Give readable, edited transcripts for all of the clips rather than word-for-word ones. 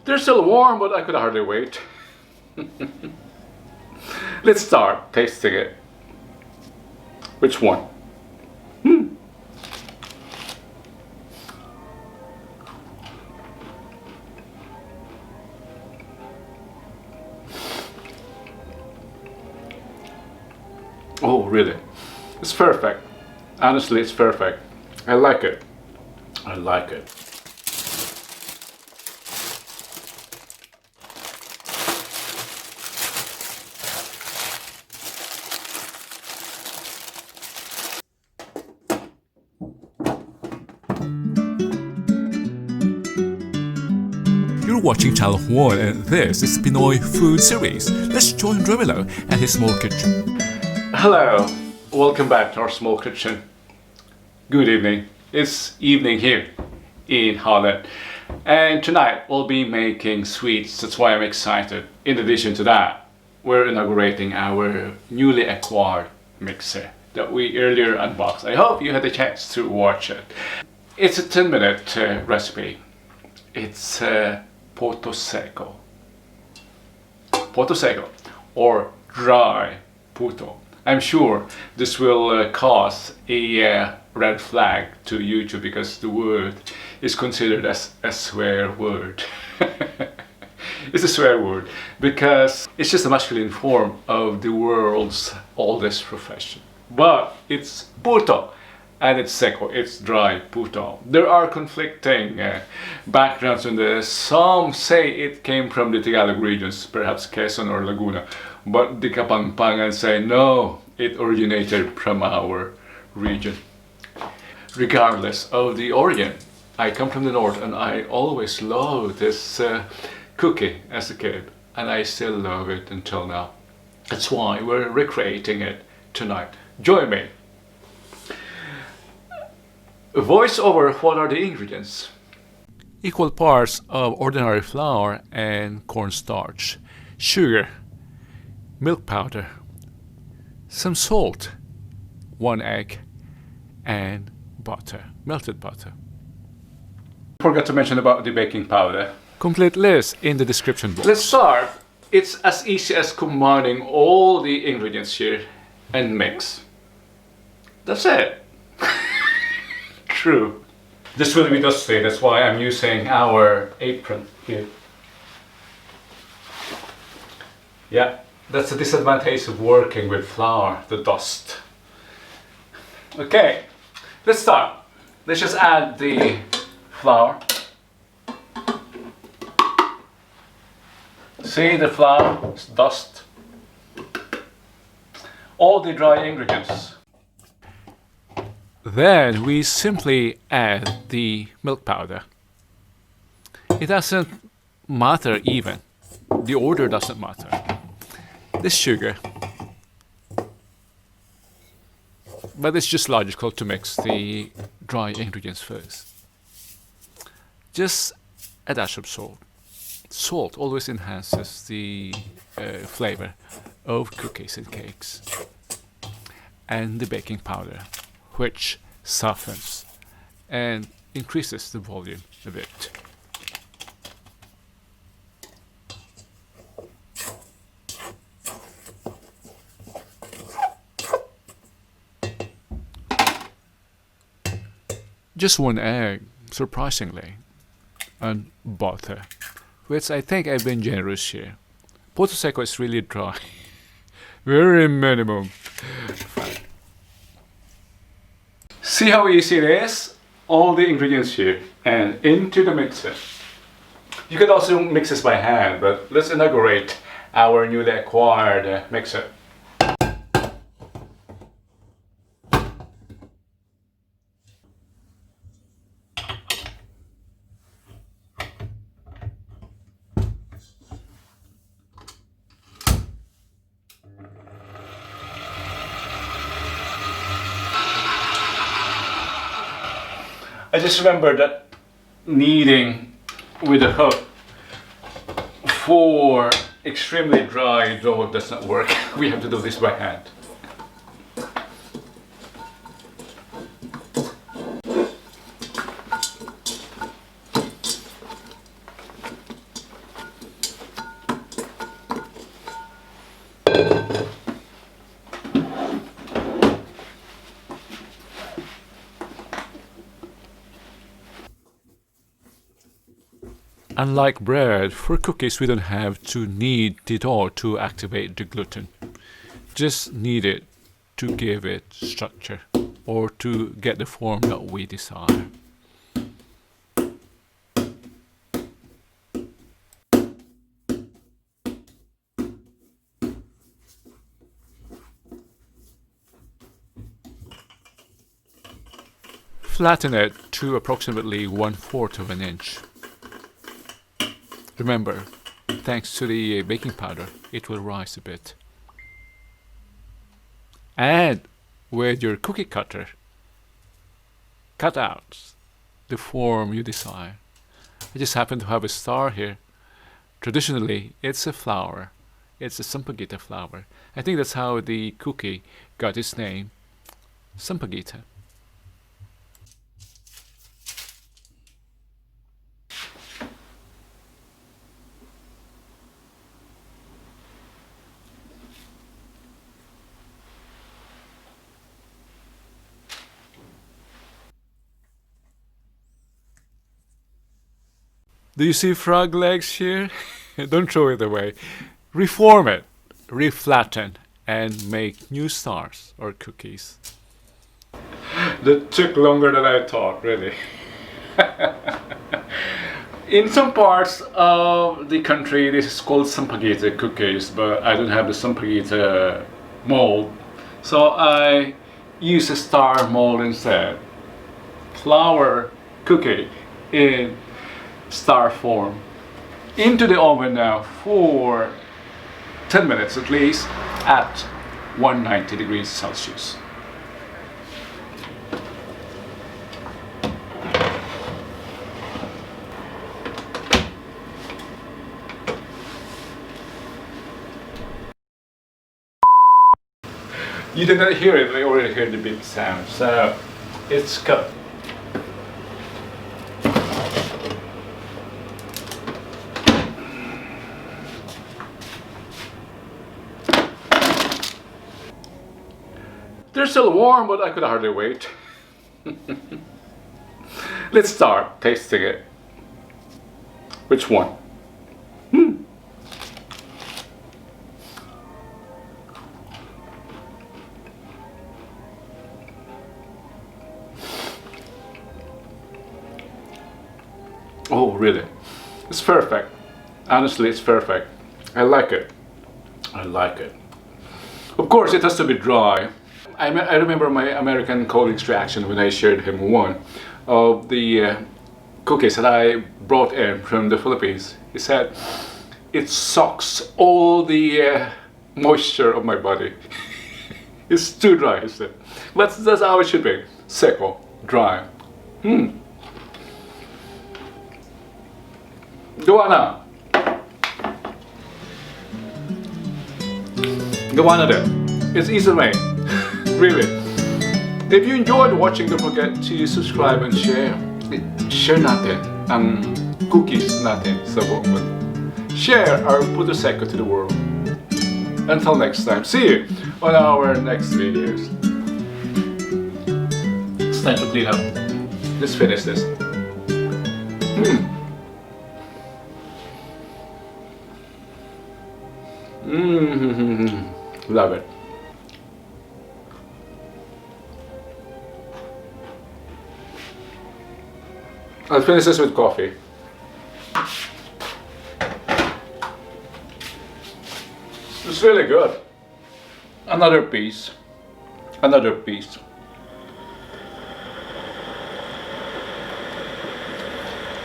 They're still warm, but I could hardly wait. Let's start tasting it. Which one? Oh, really? It's perfect. Honestly, it's perfect. I like it. I like it. You're watching Channel 1 and this is the Pinoy Food Series. Let's join Romelo at his small kitchen. Hello, welcome back to our small kitchen. Good evening. It's evening here in Holland. And tonight we'll be making sweets, that's why I'm excited. In addition to that, we're inaugurating our newly acquired mixer that we earlier unboxed. I hope you had the chance to watch it. It's a 10-minute recipe. It's Puto Seko. Puto Seko or Dry Puto. I'm sure this will cause a red flag to YouTube because the word is considered as a swear word. It's a swear word because it's just a masculine form of the world's oldest profession. But it's Puto and it's Seko, it's Dry Puto. There are conflicting backgrounds on this. Some say it came from the Tagalog regions, perhaps Quezon or Laguna. But the Kapampangan say no, it originated from our region. Regardless of the origin, I come from the north and I always loved this cookie as a kid. And I still love it until now. That's why we're recreating it tonight. Join me. Voice over, what are the ingredients? Equal parts of ordinary flour and cornstarch, sugar, milk powder, some salt, 1 egg, and butter, melted butter. Forgot to mention about the baking powder. Complete list in the description box. Let's start. It's as easy as combining all the ingredients here and mix. That's it. True. This will be dusty, that's why I'm using our apron here. Yeah, that's the disadvantage of working with flour, the dust. Okay, let's start. Let's just add the flour. See the flour, it's dust. All the dry ingredients. Then we simply add the milk powder. It doesn't matter even. The order doesn't matter. The sugar. But it's just logical to mix the dry ingredients first. Just a dash of salt. Salt always enhances the flavor of cookies and cakes. And the baking powder, which softens and increases the volume a bit. Just 1 egg, surprisingly, and butter, which I think I've been generous here. Puto Seko is really dry. Very minimum. See how easy it is? All the ingredients here and into the mixer. You could also mix this by hand, but let's inaugurate our newly acquired mixer. I just remember that kneading with a hook for extremely dry dough does not work. We have to do this by hand. Unlike bread, for cookies we don't have to knead it all to activate the gluten. Just knead it to give it structure or to get the form that we desire. Flatten it to approximately 1/4 of an inch. Remember, thanks to the baking powder, it will rise a bit. And with your cookie cutter, cut out the form you desire. I just happen to have a star here. Traditionally, it's a flower. It's a Sampaguita flower. I think that's how the cookie got its name, Sampaguita. Do you see frog legs here? Don't throw it away. Reform it, reflatten, and make new stars or cookies. That took longer than I thought, really. In some parts of the country, this is called Sampaguita cookies, but I don't have the Sampaguita mold, so I use a star mold instead. Flour cookie in star form. Into the oven now for 10 minutes at least at 190 degrees Celsius. You did not hear it, I already heard the big sound, so it's cooked. They're still warm, but I could hardly wait. Let's start tasting it. Which one? Oh, really? It's perfect. Honestly, it's perfect. I like it. I like it. Of course, it has to be dry. I remember my American colleague's reaction when I shared him one of the cookies that I brought in from the Philippines. He said, it sucks all the moisture of my body. It's too dry, he said. But that's how it should be. Seco, dry. Gawa na. Gawa na din. It's easy to make. Really. If you enjoyed watching, don't forget to subscribe and share. Share natin ang cookies natin sa buong mundo. Share our Puto Seko to the world. Until next time, see you on our next videos. It's time to clean up. Let's finish this. Love it. I'll finish this with coffee. It's really good. Another piece. Another piece.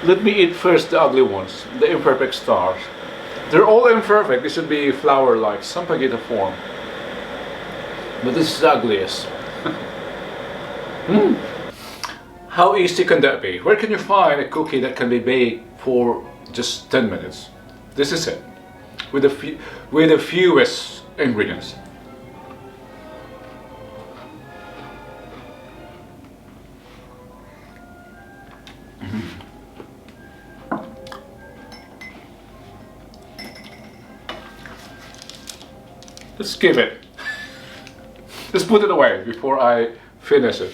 Let me eat first the ugly ones, the imperfect stars. They're all imperfect. This should be flower-like, Sampaguita form. But this is the ugliest. How easy can that be? Where can you find a cookie that can be baked for just 10 minutes? This is it, with the fewest ingredients. Let's skip it. Let's put it away before I finish it.